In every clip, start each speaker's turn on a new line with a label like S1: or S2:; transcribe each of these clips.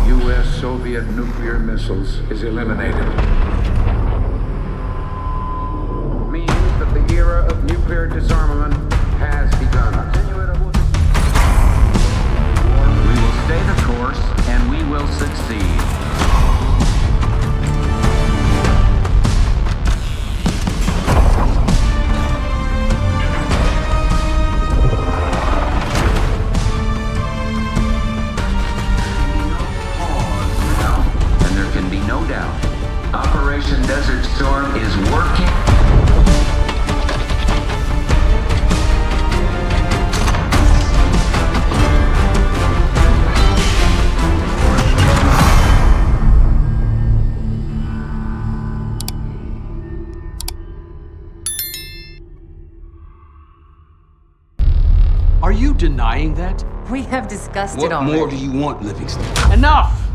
S1: U.S.-Soviet nuclear missiles is eliminated. Means that the era of nuclear disarmament has begun.
S2: We will stay the course, and we will succeed. No doubt. Operation Desert Storm is working.
S3: Are you denying that?
S4: We have discussed it already.
S5: What more do you want, Livingstone?
S3: Enough!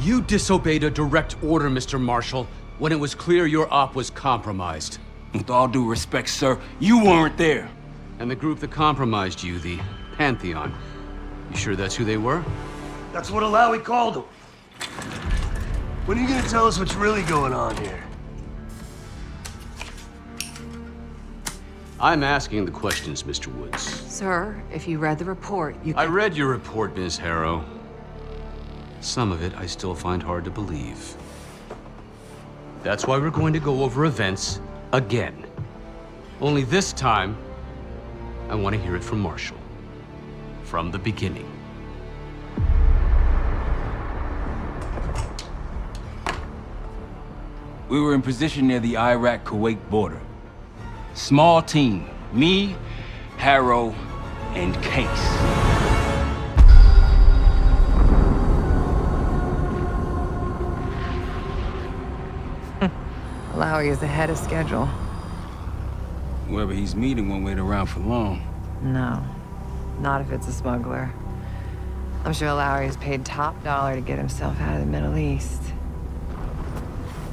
S3: You disobeyed a direct order, Mr. Marshall, when it was clear your op was compromised.
S5: With all due respect, sir, you weren't there.
S3: And the group that compromised you, the Pantheon, you sure that's who they were?
S6: That's what Alawi called them. When are you gonna tell us what's really going on here?
S3: I'm asking the questions, Mr. Woods.
S4: Sir, if you read the report, you can...
S3: I read your report, Ms. Harrow. Some of it I still find hard to believe. That's why we're going to go over events again. Only this time, I want to hear it from Marshall. From the beginning.
S5: We were in position near the Iraq-Kuwait border. Small team, me, Harrow, and Case.
S4: Alawi is ahead of schedule.
S5: Whoever he's meeting won't wait around for long.
S4: No, not if it's a smuggler. I'm sure Alawi is paid top dollar to get himself out of the Middle East.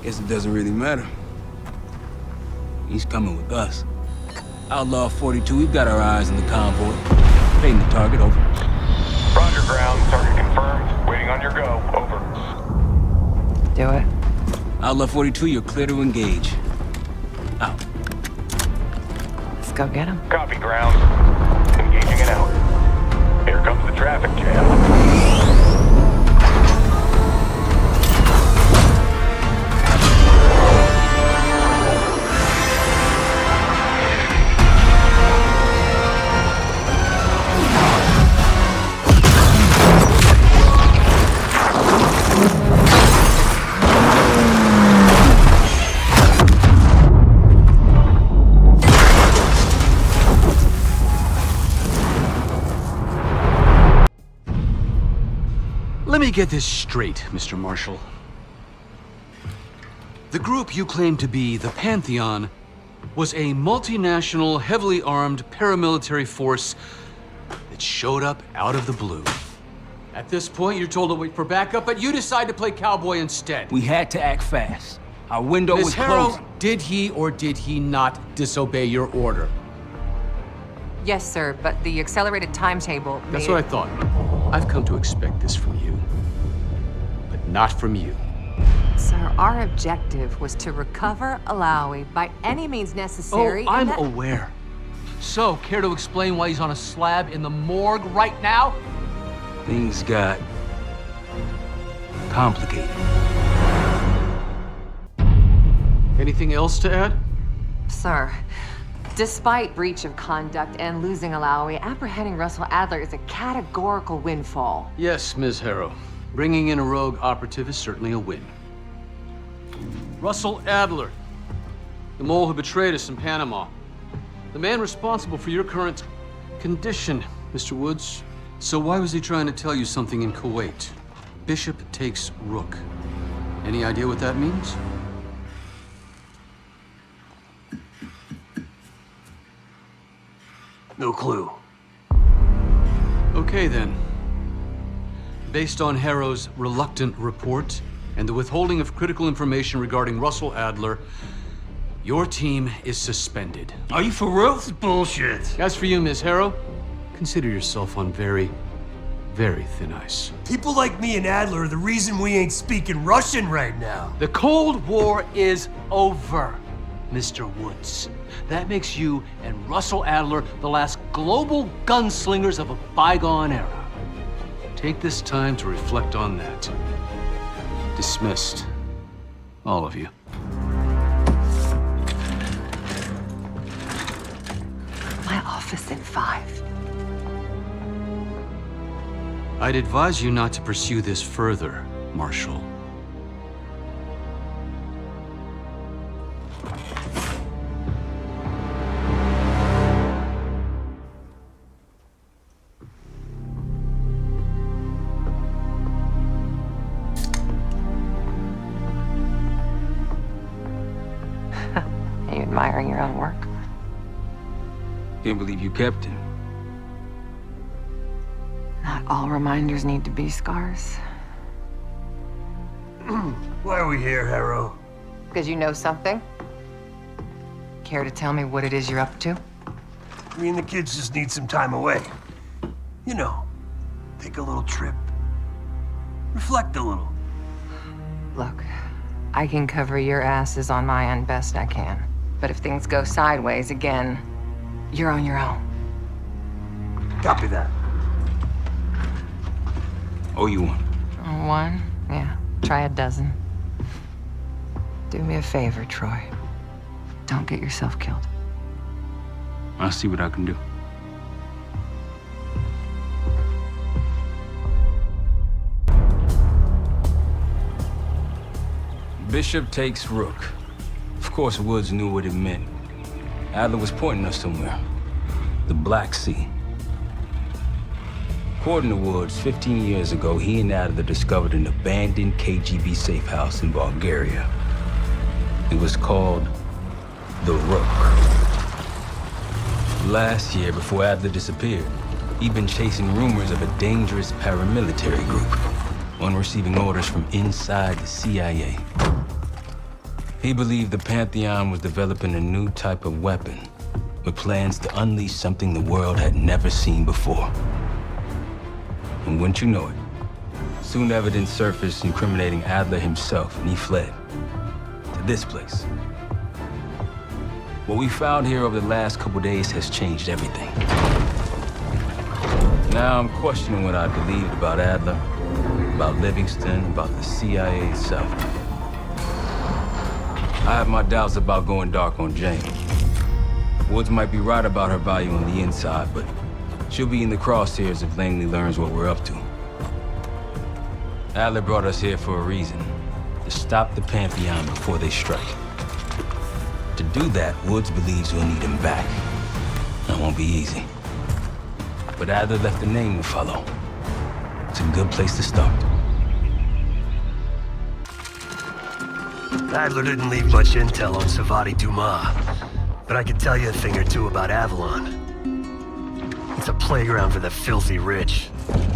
S5: Guess it doesn't really matter. He's coming with us. Outlaw 42, we've got our eyes on the convoy. Painting the target, over.
S7: Roger, ground. Target confirmed. Waiting on your go. Over.
S4: Do it.
S5: Outlaw 42, you're clear to engage. Out.
S4: Let's go get him.
S7: Copy, ground. Engaging and out. Here comes the traffic jam.
S3: Let me get this straight, Mr. Marshall. The group you claim to be the Pantheon was a multinational, heavily armed paramilitary force that showed up out of the blue. At this point, you're told to wait for backup, but you decide to play cowboy instead.
S5: We had to act fast. Our window was
S3: Ms. Harrow,
S5: closing.
S3: did he or did he not disobey your order?
S4: Yes, sir, but the accelerated timetable
S3: That's what I thought. I've come to expect this from you, but not from you.
S4: Sir, our objective was to recover Alawi by any means necessary.
S3: Oh, I'm aware. So, care to explain why he's on a slab in the morgue right now?
S5: Things got complicated.
S3: Anything else to add?
S4: Sir, despite breach of conduct and losing Alawi, apprehending Russell Adler is a categorical windfall.
S3: Yes, Ms. Harrow. Bringing in a rogue operative is certainly a win. Russell Adler, the mole who betrayed us in Panama. The man responsible for your current condition, Mr. Woods. So why was he trying to tell you something in Kuwait? Bishop takes Rook. Any idea what that means?
S6: No clue.
S3: Okay, then. Based on Harrow's reluctant report and the withholding of critical information regarding Russell Adler, your team is suspended.
S5: Are you for real?
S6: This is bullshit.
S3: As for you, Ms. Harrow, consider yourself on very, very thin ice.
S6: People like me and Adler are the reason we ain't speaking Russian right now.
S8: The Cold War is over, Mr. Woods. That makes you and Russell Adler the last global gunslingers of a bygone era.
S3: Take this time to reflect on that. Dismissed. All of you.
S4: My office in 5.
S3: I'd advise you not to pursue this further, Marshal.
S4: Are you admiring your own work?
S5: Can't believe you kept him.
S4: Not all reminders need to be scars.
S6: Why are we here, Harrow?
S4: Because you know something? Care to tell me what it is you're up to?
S6: Me and the kids just need some time away. You know, take a little trip. Reflect a little.
S4: Look, I can cover your asses on my end best I can. But if things go sideways again, you're on your own.
S6: Copy that.
S5: Oh, you one.
S4: One? Yeah. Try a dozen. Do me a favor, Troy. Don't get yourself killed.
S5: I'll see what I can do. Bishop takes Rook. Of course, Woods knew what it meant. Adler was pointing us somewhere. The Black Sea. According to Woods, 15 years ago, he and Adler discovered an abandoned KGB safe house in Bulgaria. It was called the Rook. Last year, before Adler disappeared, he'd been chasing rumors of a dangerous paramilitary group, one receiving orders from inside the CIA. He believed the Pantheon was developing a new type of weapon, with plans to unleash something the world had never seen before. And wouldn't you know it, soon evidence surfaced incriminating Adler himself, and he fled to this place. What we found here over the last couple days has changed everything. Now I'm questioning what I believed about Adler, about Livingstone, about the CIA itself. I have my doubts about going dark on Jane. Woods might be right about her value on the inside, but she'll be in the crosshairs if Langley learns what we're up to. Adler brought us here for a reason, to stop the Pantheon before they strike. To do that, Woods believes we'll need him back. That won't be easy. But Adler left a name to follow. It's a good place to start.
S6: Adler didn't leave much intel on Savati Dumas, but I could tell you a thing or two about Avalon. It's a playground for the filthy rich,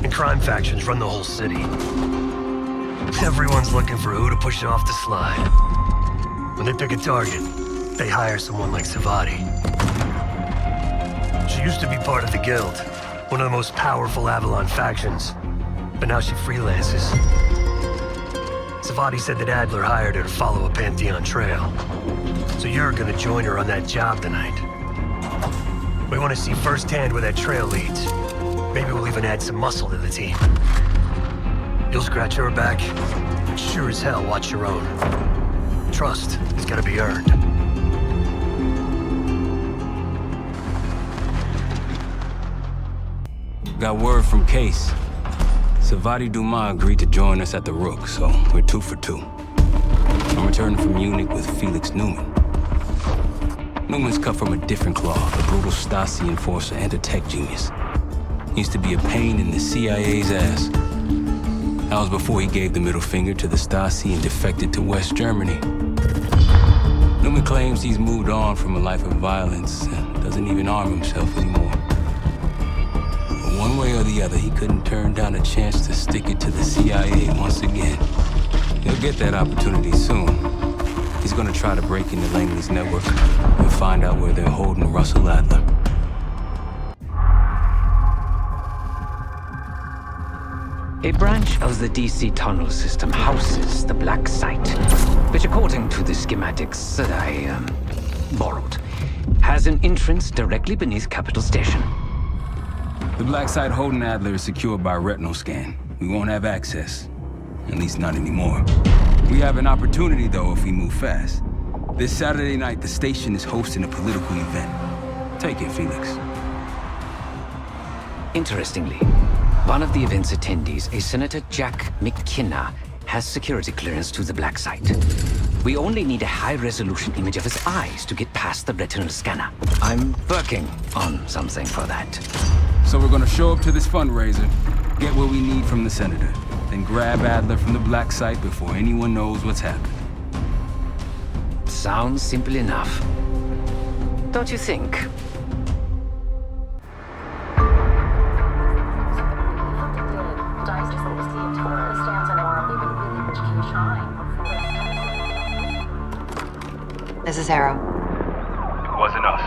S6: and crime factions run the whole city. Everyone's looking for who to push off the slide. When they pick a target, they hire someone like Savati. She used to be part of the Guild, one of the most powerful Avalon factions, but now she freelances. Savati said that Adler hired her to follow a Pantheon trail. So you're gonna join her on that job tonight. We want to see firsthand where that trail leads. Maybe we'll even add some muscle to the team. You'll scratch her back, and sure as hell watch your own. Trust has got to be earned.
S5: Got word from Case. Savati Dumas agreed to join us at the Rook, so we're 2 for 2. I'm returning from Munich with Felix Newman. Newman's cut from a different cloth, a brutal Stasi enforcer and a tech genius. He used to be a pain in the CIA's ass. That was before he gave the middle finger to the Stasi and defected to West Germany. Newman claims he's moved on from a life of violence and doesn't even arm himself anymore. But one way or the other, he couldn't turn down a chance to stick it to the CIA once again. He'll get that opportunity soon. He's gonna try to break into Langley's network and find out where they're holding Russell Adler.
S9: A branch of the DC tunnel system houses the Black Site, which according to the schematics that I, borrowed, has an entrance directly beneath Capital Station.
S5: The Black Site holding Adler is secured by retinal scan. We won't have access. At least not anymore. We have an opportunity, though, if we move fast. This Saturday night, the station is hosting a political event. Take it, Felix.
S9: Interestingly, one of the event's attendees, a Senator Jack McKenna, has security clearance to the Black Site. We only need a high-resolution image of his eyes to get past the retinal scanner. I'm working on something for that.
S5: So we're gonna show up to this fundraiser, get what we need from the Senator, then grab Adler from the Black Site before anyone knows what's happened.
S9: Sounds simple enough. Don't you think?
S4: This is Harrow.
S7: It wasn't us.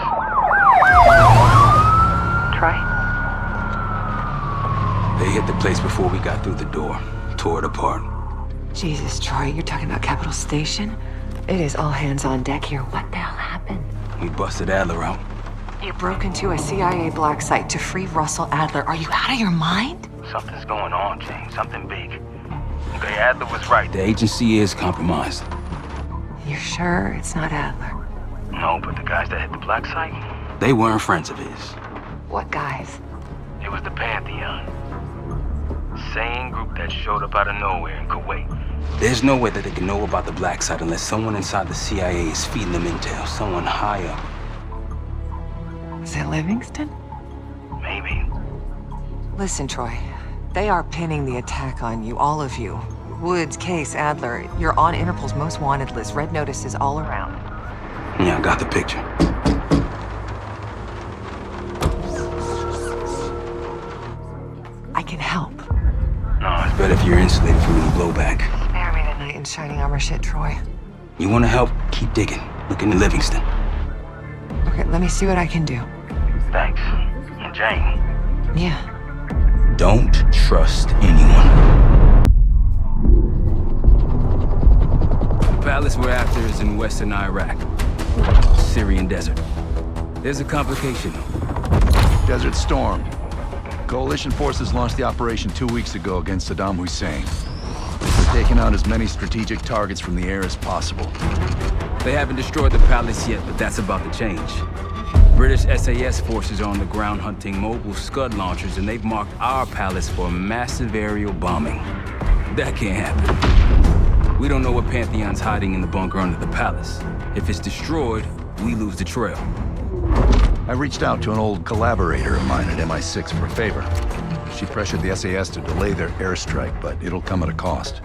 S4: Troy?
S5: They hit the place before we got through the door, tore it apart.
S4: Jesus, Troy, you're talking about Capital Station? It is all hands on deck here. What the hell happened?
S5: We busted Adler out.
S4: You broke into a CIA Black Site to free Russell Adler. Are you out of your mind?
S7: Something's going on, Jane. Something big. Okay, Adler was right.
S5: The agency is compromised.
S4: You're sure it's not Adler?
S7: No, but the guys that hit the Black Site,
S5: They weren't friends of his.
S4: What guys?
S7: it was the Pantheon. Same group that showed up out of nowhere in Kuwait.
S5: There's no way that they can know about the Black Site unless someone inside the CIA is feeding them intel, someone high up.
S4: Is it Livingstone?
S7: Maybe.
S4: Listen, Troy. They are pinning the attack on you, all of you. Woods, Case, Adler. You're on Interpol's most wanted list. Red notices all around.
S5: Yeah, I got the picture.
S4: I can help.
S5: No, it's better if you're insulated from any blowback.
S4: Spare me the knight in shining armor shit, Troy.
S5: You want to help? Keep digging. Look into Livingston.
S4: Okay, let me see what I can do.
S7: Thanks. And Jane.
S4: Yeah.
S5: Don't trust anyone. The palace we're after is in western Iraq. Syrian desert. There's a complication.
S10: Desert Storm. Coalition forces launched the operation 2 weeks ago against Saddam Hussein. We're taking out as many strategic targets from the air as possible.
S5: They haven't destroyed the palace yet, but that's about to change. British SAS forces are on the ground hunting mobile Scud launchers, and they've marked our palace for massive aerial bombing. That can't happen. We don't know what Pantheon's hiding in the bunker under the palace. If it's destroyed, we lose the trail.
S10: I reached out to an old collaborator of mine at MI6 for a favor. She pressured the SAS to delay their airstrike, but it'll come at a cost.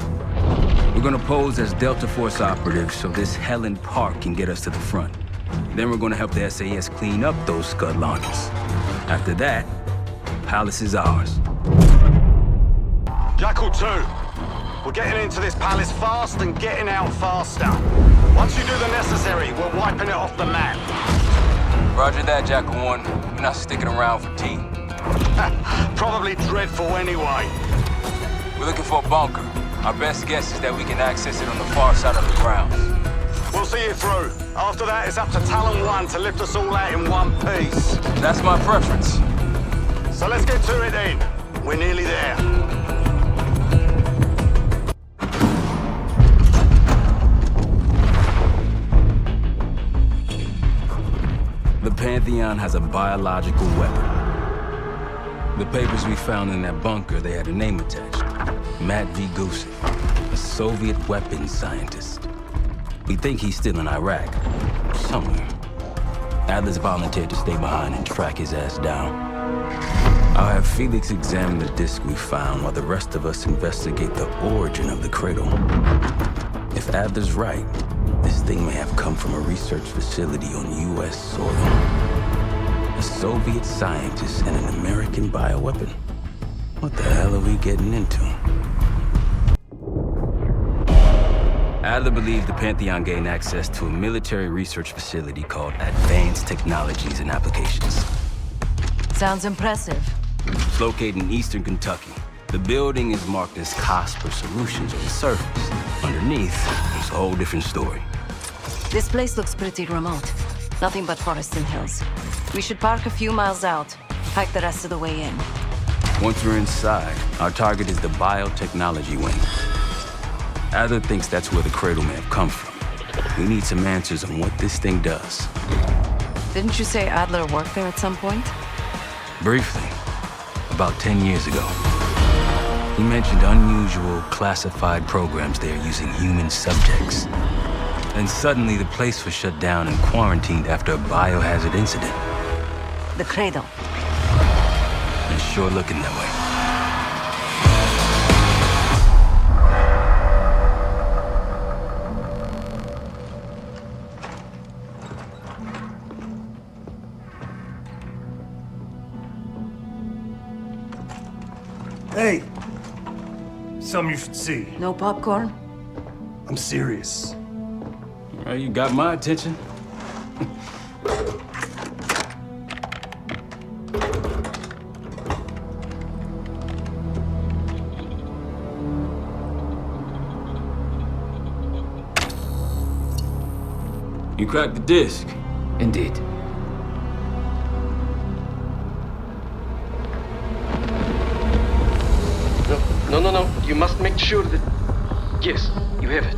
S5: We're gonna pose as Delta Force operatives so this Helen Park can get us to the front. Then we're gonna help the SAS clean up those Scud launchers. After that, palace is ours.
S11: Jackal 2, we're getting into this palace fast and getting out faster. Once you do the necessary, we're wiping it off the map.
S5: Roger that, Jackal 1. We're not sticking around for tea.
S11: Probably dreadful anyway.
S5: We're looking for a bunker. Our best guess is that we can access it on the far side of the grounds.
S11: We'll see you through. After that, it's up to Talon 1 to lift us all out in one piece.
S5: That's my preference.
S11: So let's get to it then. We're nearly there.
S5: The Pantheon has a biological weapon. The papers we found in that bunker, they had a name attached. Matt V. Gusev, a Soviet weapons scientist. We think he's still in Iraq, somewhere. Adler's volunteered to stay behind and track his ass down. I'll have Felix examine the disc we found while the rest of us investigate the origin of the cradle. If Adler's right, this thing may have come from a research facility on U.S. soil. A Soviet scientist and an American bioweapon. What the hell are we getting into? Adler believes the Pantheon gained access to a military research facility called Advanced Technologies and Applications.
S12: Sounds impressive.
S5: It's located in eastern Kentucky. The building is marked as Cosper Solutions on the surface. Underneath, it's a whole different story.
S12: This place looks pretty remote. Nothing but forests and hills. We should park a few miles out, hike the rest of the way in.
S5: Once we're inside, our target is the biotechnology wing. Adler thinks that's where the cradle may have come from. We need some answers on what this thing does.
S12: Didn't you say Adler worked there at some point?
S5: Briefly, about 10 years ago. He mentioned unusual, classified programs there using human subjects. And suddenly the place was shut down and quarantined after a biohazard incident.
S12: The cradle.
S5: It's sure looking that way.
S6: Hey! Something you should see.
S12: No popcorn?
S6: I'm serious.
S5: Well, you got my attention. You cracked the disc.
S9: Indeed.
S13: No. You must make sure that... Yes, you have it.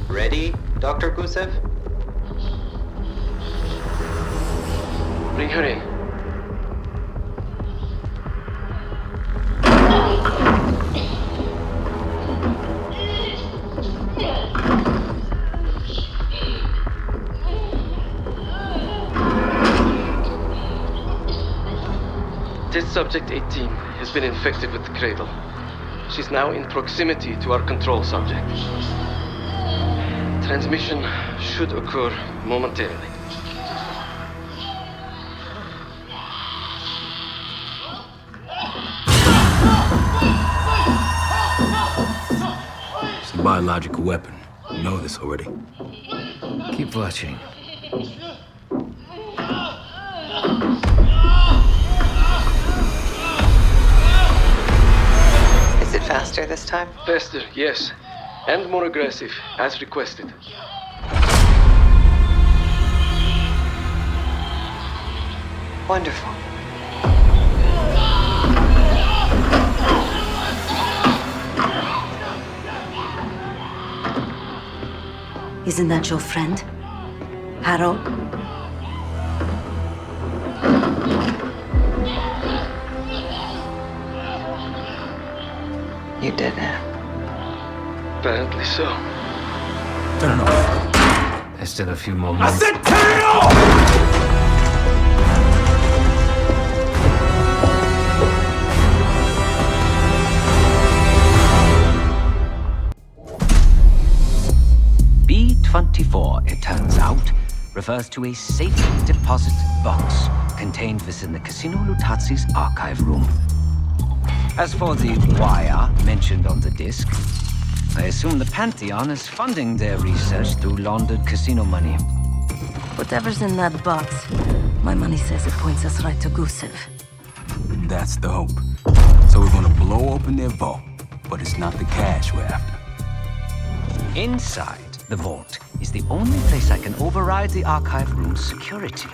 S14: Ready, Dr. Gusev?
S13: Bring her in. Test subject 18 has been infected with the cradle. She's now in proximity to our control subject. Transmission should occur momentarily.
S5: It's a biological weapon. You know this already.
S9: Keep watching.
S4: Is it faster this time?
S13: Faster, yes. And more aggressive, as requested.
S4: Wonderful.
S12: Isn't that your friend? Harrow?
S4: You did it.
S13: Apparently so.
S5: Turn it off.
S9: There's still a few more minutes.
S5: I said turn it off!
S9: B-24, it turns out, refers to a safe deposit box contained within the Casino Lutazi's archive room. As for the wire mentioned on the disc, I assume the Pantheon is funding their research through laundered casino money.
S12: Whatever's in that box, my money says it points us right to Gusev.
S5: That's the hope. So we're gonna blow open their vault, but it's not the cash we're after.
S9: Inside the vault is the only place I can override the archive room's security.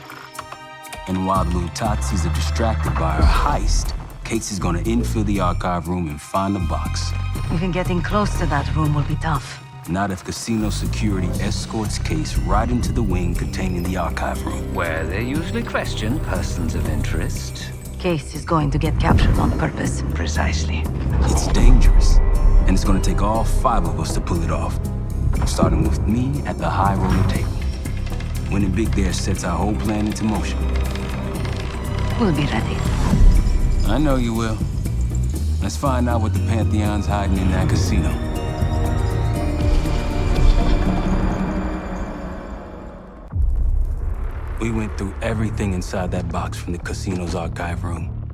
S5: And while the Lutazis are distracted by our heist, Casey's gonna infill the archive room and find the box.
S12: Even getting close to that room will be tough.
S5: Not if casino security escorts Case right into the wing containing the archive room.
S9: Where they usually question persons of interest.
S12: Case is going to get captured on purpose.
S9: Precisely.
S5: It's dangerous, and it's gonna take all 5 of us to pull it off. Starting with me at the high roller table. Winning big there sets our whole plan into motion.
S12: We'll be ready.
S5: I know you will. Let's find out what the Pantheon's hiding in that casino. We went through everything inside that box from the casino's archive room.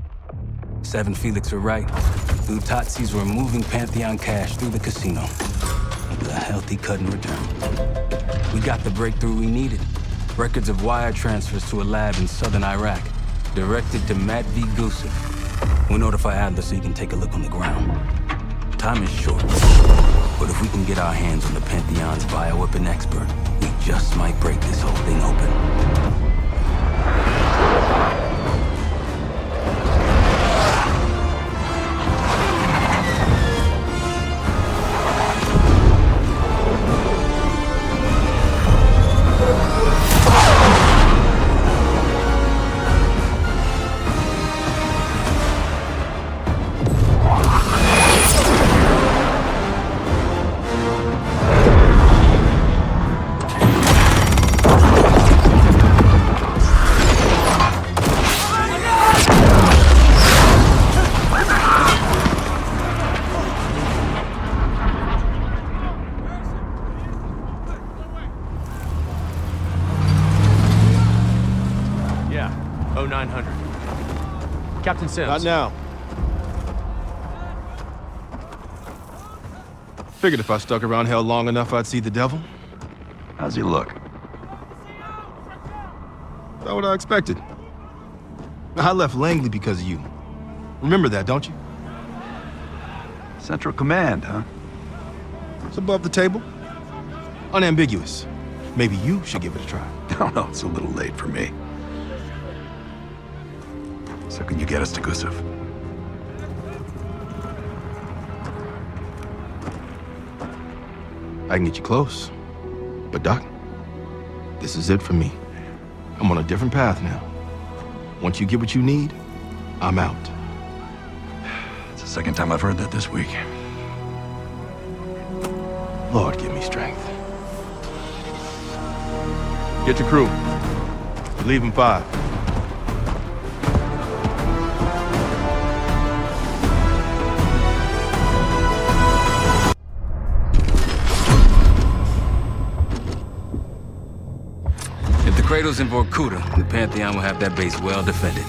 S5: 7 Felix were right. The Lutazis were moving Pantheon cash through the casino with a healthy cut in return. We got the breakthrough we needed. Records of wire transfers to a lab in southern Iraq. Directed to Matt V. Gusev. We'll notify Adler so he can take a look on the ground. Time is short, but if we can get our hands on the Pantheon's bioweapon expert, we just might break this whole thing open.
S15: Captain Sims.
S16: Not now. Figured if I stuck around hell long enough, I'd see the devil.
S10: How's he look?
S16: That's what I expected. I left Langley because of you. Remember that, don't you?
S10: Central Command, huh?
S16: It's above the table. Unambiguous. Maybe you should give it a try.
S10: No, no, it's a little late for me. So can you get us to Gusev?
S16: I can get you close. But Doc, this is it for me. I'm on a different path now. Once you get what you need, I'm out.
S10: It's the second time I've heard that this week.
S16: Lord, give me strength. Get your crew. Leave in 5.
S5: Cradle's in Vorkuta, the Pantheon will have that base well defended.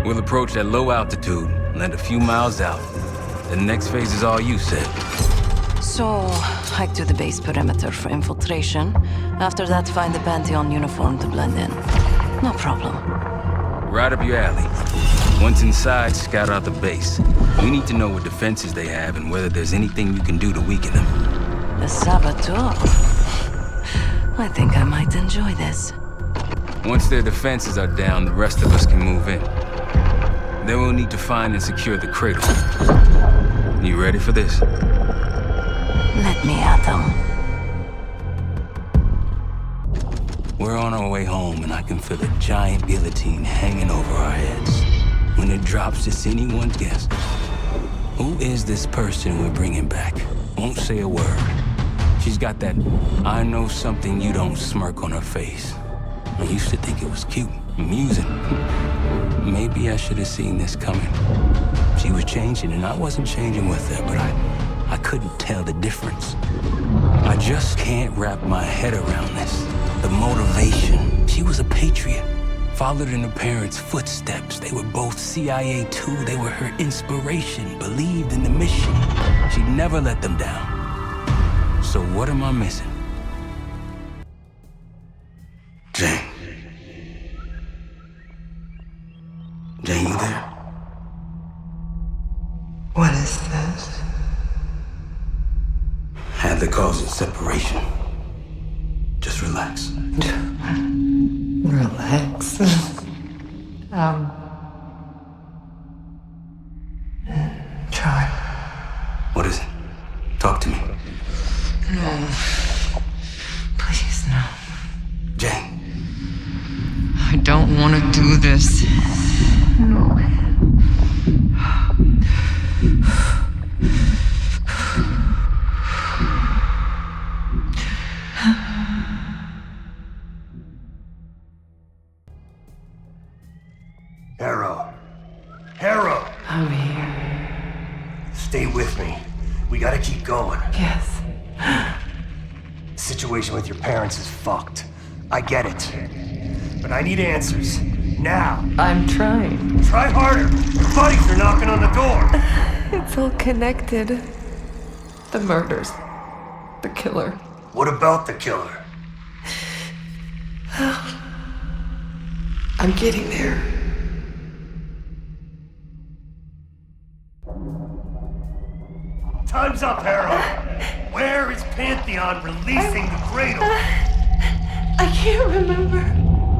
S5: We'll approach at low altitude, land a few miles out. The next phase is all you, said.
S12: So, hike to the base perimeter for infiltration. After that, find the Pantheon uniform to blend in. No problem.
S5: Right up your alley. Once inside, scout out the base. We need to know what defenses they have and whether there's anything you can do to weaken them.
S12: The saboteur. I think I might enjoy this.
S5: Once their defenses are down, the rest of us can move in. Then we'll need to find and secure the cradle. You ready for this?
S12: Let me at them.
S5: We're on our way home, and I can feel a giant guillotine hanging over our heads. When it drops, it's anyone's guess. Who is this person we're bringing back? Won't say a word. She's got that I know something you don't smirk on her face. I used to think it was cute, amusing. Maybe I should have seen this coming. She was changing, and I wasn't changing with her, but I couldn't tell the difference. I just can't wrap my head around this. The motivation. She was a patriot. Followed in her parents' footsteps. They were both CIA too. They were her inspiration. Believed in the mission. She never let them down. So what am I missing? Jane. Jane, you there?
S4: What is this?
S5: Adler calls it separation. Just relax.
S4: Relax. Try.
S5: What is it? Talk to me.
S4: No. Please, no.
S5: Jane.
S4: I don't want to do this. No.
S6: Harrow. Harrow!
S4: I'm here.
S6: Stay with me. We gotta keep going.
S4: Yes.
S6: The situation with your parents is fucked. I get it. But I need answers. Now.
S4: I'm trying.
S6: Try harder. Your buddies are knocking on the door.
S4: It's all connected. The murders. The killer.
S6: What about the killer?
S4: I'm getting there.
S6: Time's up, Harrow. Where is Pantheon releasing the cradle?
S12: I can't remember.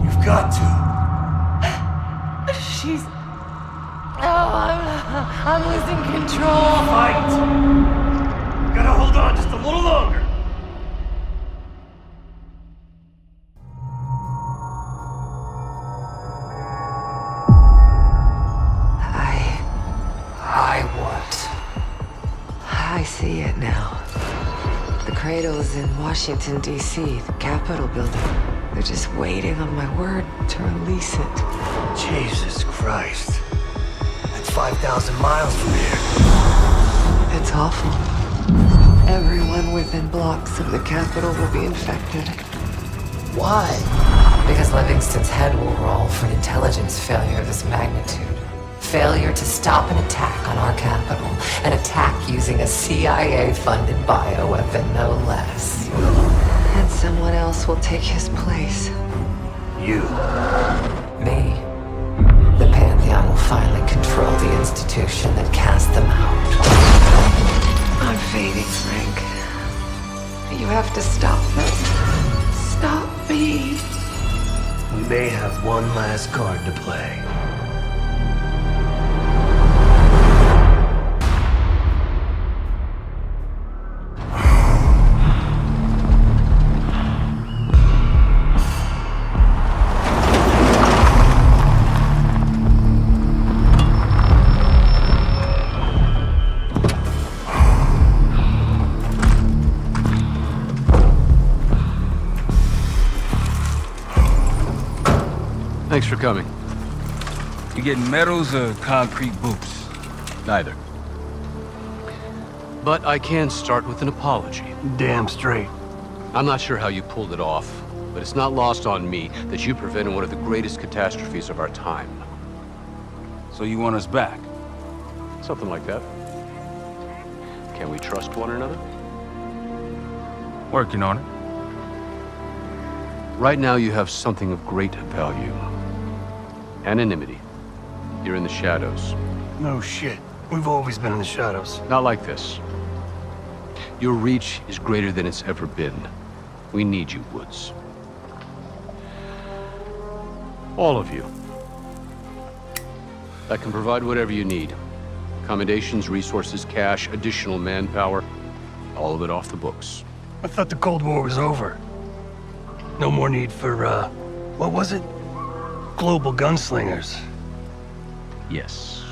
S6: You've got to.
S12: She's... Oh, I'm losing control.
S6: Fight! Gotta hold on just a little longer.
S4: I see it now. The cradle's in Washington, D.C., the Capitol building. They're just waiting on my word to release it.
S6: Jesus Christ. That's 5,000 miles from here.
S4: It's awful. Everyone within blocks of the Capitol will be infected.
S6: Why?
S4: Because Livingstone's head will roll for an intelligence failure of this magnitude. Failure to stop an attack on our capital. An attack using a CIA-funded bioweapon, no less. And someone else will take his place.
S6: You.
S4: Me. The Pantheon will finally control the institution that cast them out. I'm fading, Frank. You have to stop them. Stop me.
S6: We may have one last card to play.
S3: Thanks for coming.
S5: You getting medals or concrete boots?
S3: Neither. But I can start with an apology.
S6: Damn straight.
S3: I'm not sure how you pulled it off, but it's not lost on me that you prevented one of the greatest catastrophes of our time.
S5: So you want us back?
S3: Something like that. Can we trust one another?
S5: Working on it.
S3: Right now you have something of great value. Anonymity. You're in the shadows.
S6: No shit. We've always been in the shadows.
S3: Not like this. Your reach is greater than it's ever been. We need you, Woods. All of you. I can provide whatever you need. Accommodations, resources, cash, additional manpower. All of it off the books.
S6: I thought the Cold War was over. No more need for, what was it? Global gunslingers.
S3: Yes.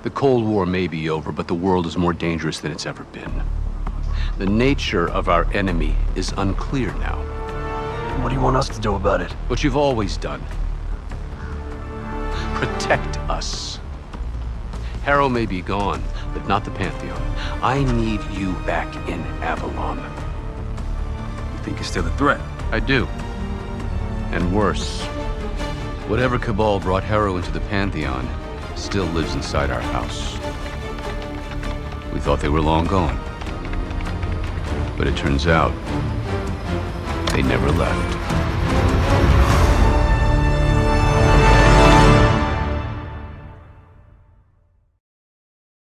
S3: The Cold War may be over, but the world is more dangerous than it's ever been. The nature of our enemy is unclear now.
S6: What do you want us to do about it?
S3: What you've always done. Protect us. Harrow may be gone, but not the Pantheon. I need you back in Avalon.
S5: You think you're still a threat?
S3: I do. And worse. Whatever cabal brought Harrow into the Pantheon still lives inside our house. We thought they were long gone. But it turns out, they never left.